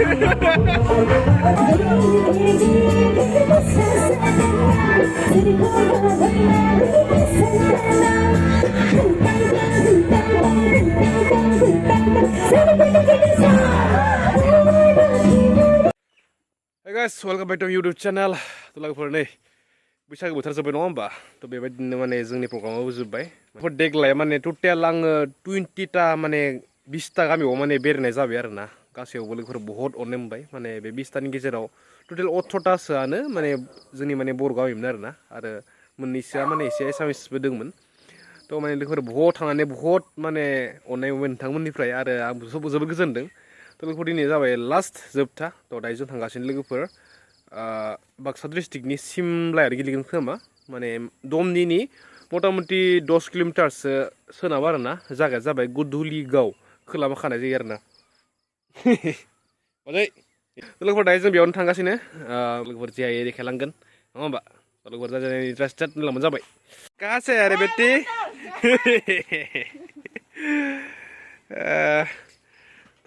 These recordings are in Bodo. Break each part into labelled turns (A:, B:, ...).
A: Hey guys, welcome back to my YouTube channel. Tuh nih, बैसागु बोथोर जोब्बाय नङा होमबा? थ' बेबायदिनो माने जोंनि प्रग्रामाबो जोब्बाय। देग्लाय माने टटेल आङो 20टा माने 20टा गामियाव माने बेरायनाय जाबाय आरोना। गासैयावबो लोगोफोर बहुत अननाय मोनबाय। माने बे 20टानि गेजेराव टटेल 18टासोआनो माने जोंनि माने बर' गामिमोन आरोना। आरो मोननैसोआ माने एसे एसामिसबो दंमोन। थ' माने लोगोफोर बहुत थांनानै बहुत माने अननाय मोनबाय नोंथांमोननिफ्राय आरो आंबो जोबोद गोजोनदों। थ' लोगोफोर दिनै जाबाय लास्ट जोबथा। थ' दायो जों थांगासिनो लोगोफोर बाक्सा डिस्ट्रिक्टनि सिमलायाव गेलेगोन खोमा माने दमनिनि मथा मथि 10 किल'मिटारसो सोनाब आरोना जायगाया जाबाय गुदुलिगाव खोलाहा खानाय जायो आरोना बाजै लोगोफोर दायो जों बेयावनो थांगासिनो लोगोफोर जे हायो देखायलांगोन नङा होमबा लोगोफोर जाय इन्टारेस्टेड होनलांबानो जाबाय कासे आरे बेटी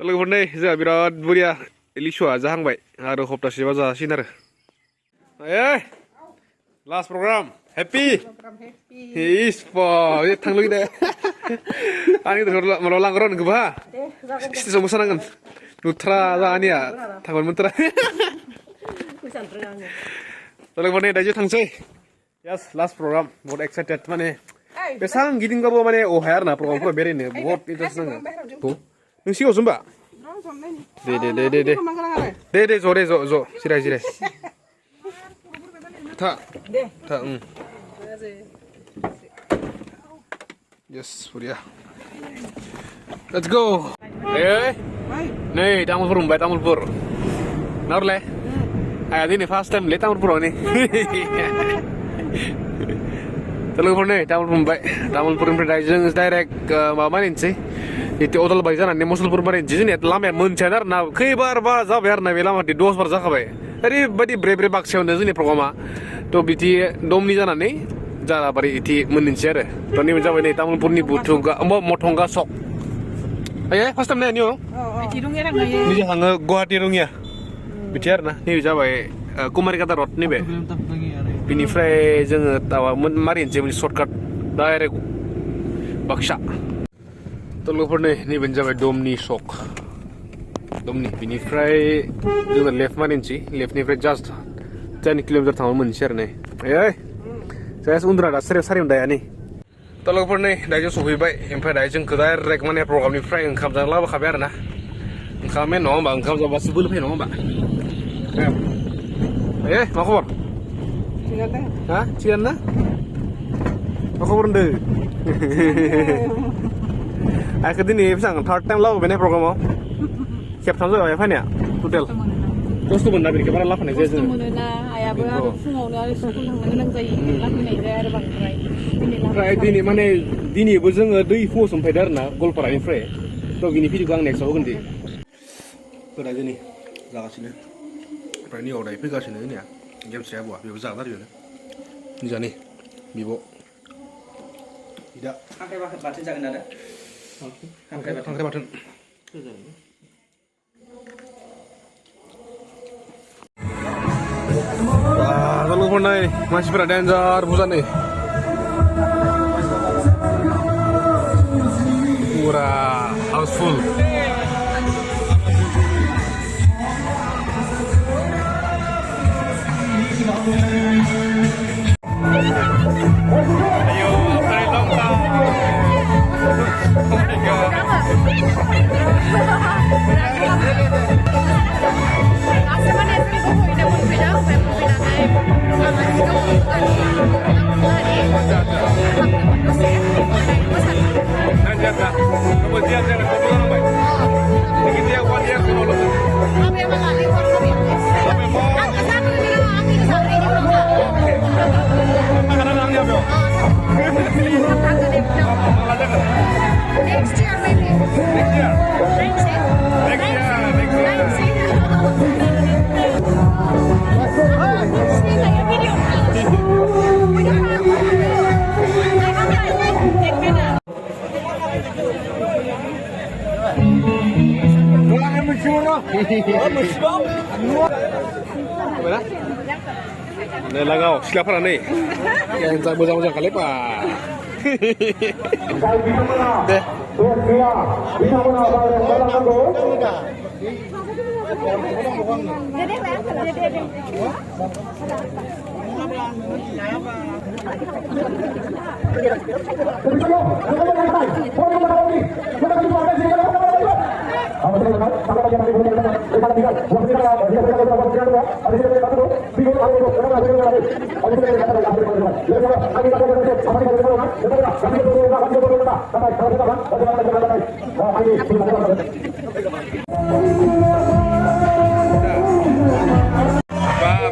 A: लोगोफोर नै जोंहा बिराद बरिया लिसुआ जाहांबाय आरो हप्तासेबा जासिगोन आरो Hey, last program. Happy? Is po. Thang lagi deh. Ani tuh malu langgaran ke bah? Isti semua sanangan. Nutra lah ani ya. Thangan mutra. Tolong mana dah je thang say. Yes, last program. बहुत excited mana. Besang gini nggak bawa mana oh hair na program pro berin nih. बहुत interesting. Tuh. Nungsi kau sumba? De zo. Sirai. Tak. Yes, sudah. Let's go. Nih, Tamulpur Mumbai, Tamulpur. Naurle. Ini first time lihat Tamulpur nih. Tamulpur nih, Tamulpur Mumbai. Tamulpur Enterprises direct ke mana sih? Itu hotel bagian nih, Musulpur mana sih? Ini lama mencenar, nah, kebar jauh biar nabi lama di 2 bar jauh Tadi badi bre baksia unda ini program to biti domni jana nih jara bari iti menincer to ni menjawab ini Tamulpur ni butuh motongga sok aye first time nih iti rung era nggak ni hanga Guwahati rung ya bicara nah ni jawab kumari kata rot nih be bini fry jeng tawa marin jeng shortcut direct baksa to Tamulpur nih menjawab domni sok Domni, bini fry dengan left mana sih? Left nih fry just 10 km tahun menshare nih. Saya seundra ada sering daya nih. Tolong pun nih, dah jauh suhui baik. Empat dah jeng kedai rekomendasi program nih fry engkau jangan lah kabar nah. Engkau main nomba, engkau jawab sebelum main nomba. Mau kabar? Hah? Cian na? Mau kabar deh. Aku ini pisang third time lah bener program mau. Siap sampai apa ya, total. Terus tuh benar berarti berapa nih sih? Terus na, ayah baru fungau nih, sekolah nang jai, laku nih jai ada bang fry. Fry ini mana? Ini bujang doi fungau sampai darna, gol parain fry. Tuh gini video gang next aku nanti. Tuh aja nih, jaga sini. Fry ini udah ipi kasih nih ya. Game siapa buat? Biar jaga tadi ya. Ini jadi, bibo. Tidak. Angkai batu jangan ada. Angkai batu. Wah, Tamulpur nih masih pada danger busan nih. Pura house full. Ayo, very long time. Oh my God. Kemudian jangan Gimana? Nah, langau, silakan nih. Yang moja-moja kali pak. Deh.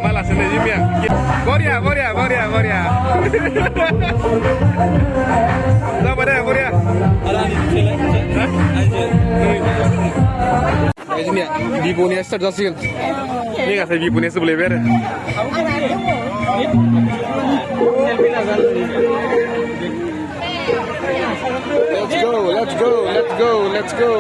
A: Malas ini Jimmy ya. Korea. Apa deh Korea? Ini ya, di punya start sih. Ini nggak saya di punya sebelah ber. Let's go.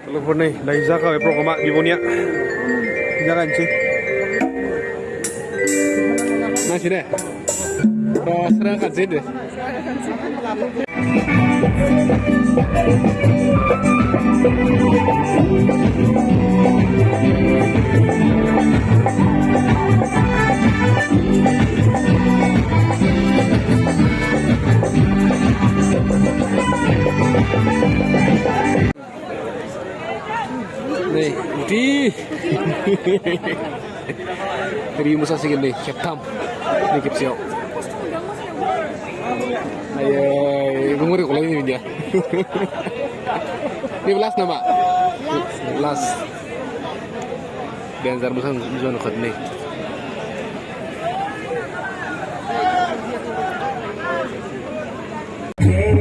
A: Telepon nih, dari Zaka pro koma Bibonia. Jangan sih. Masih deh. Serahkan sih deh. Nih, Budi. Dari Musa segini, Captam. Ini Kipsio. Ayo, ngumur kalau ini dia. Ini belas nama. Belas. Dan zarbusan bisa nukat nih.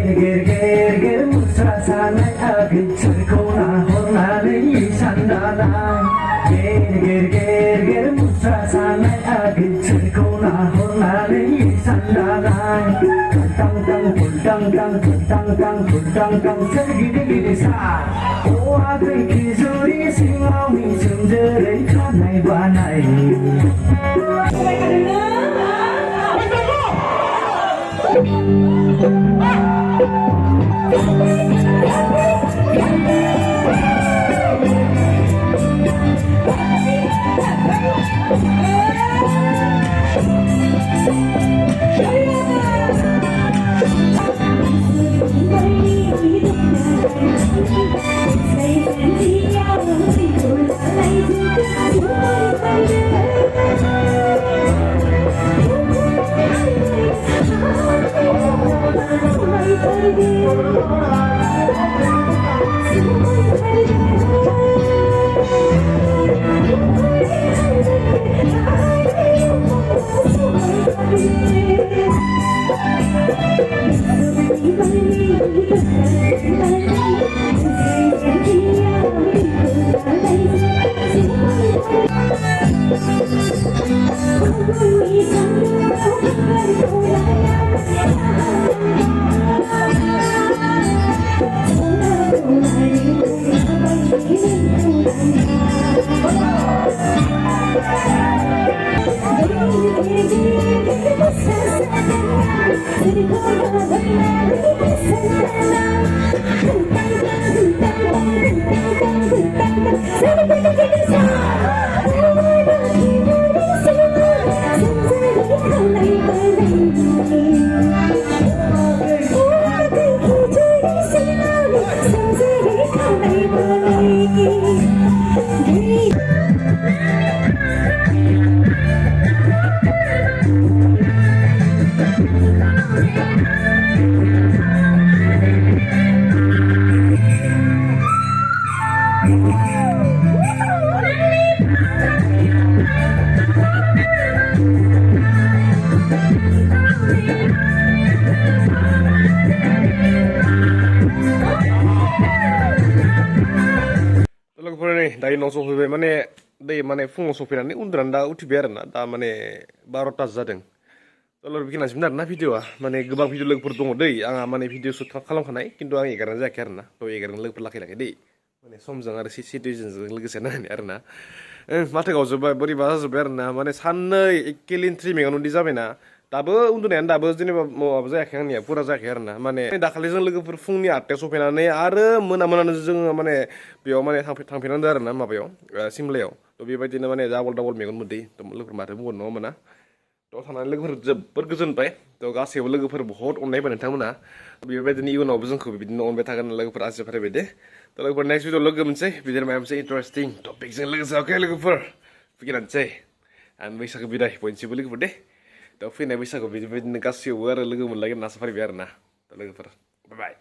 B: ger musra sanai agin cerkona hornale isandana ger musra sanai agin cerkona hornale isandana tang sergide sa o agai kizuri singawi sendere kanai banai
A: उनाव सफैबाय माने माने फुङाव सफैनानै उन्दुनानै दा उथिबाय आरो ना दा माने 12ता जादों तलर बिखिनासिमोन आरो ना भिडिअआ माने गोबां भिडिअ लोगोफोर दङ दै आंहा माने भिडिअ सुट खालामखानाय खिन्थु आं एगारनाय जायाखै आरो ना थ' एगारनो लोगोफोर लाखै दै माने समजों आरो सिटुवेसनजों लोगोसे नायनानै आरो ना माथो गावजोब्बाय बोरैबा जाजोब्बाय आरो ना माने साननै एकेलिन 3 मेगावनो उन्दि जाबायना दाबो उन्दुनायानो दाबो जेनेबा माबा जायाखै आंनिया फुरा जायाखै आरो ना माने दाखालि जों लोगोफोर फुंनि 8टायाव सफैनानै आरो मोनानो जोङो माने बेयाव माने थांफिननांदों आरो ना माबायाव सिमलायाव थ' बेबायदिनो माने डाबल मेगन मोदै लोगोफोर माथो बुंगोन नङा होमबा ना थ' थानानै लोगोफोर जोबोद गोजोनबाय थ' गासैबो लोगोफोर बहुत अननाय होबाय नोंथांमोना बेबायदिनो इयुनावबो जोंखौ बिदिनो अनबाय थागोन लोगोफोर आसा फारिबाय दे थ' लोगोफोर नेक्स्ट भिडिअ लोगो मोनसै बिदिनो माबा मोनसे इन्टारेस्टिं टपिकजों लोगोसे अके लोगोफोर फैनानैसै आं बैसागो बिदाय बयनिसिमबो लोगोफोर दे थ' फैनाय बैसागो बेबायदिनो गासैयावबो आरो लोगो मोनलायगोन होनना आसा फारिबाय आरो ना थ' लोगोफोर बाय बाय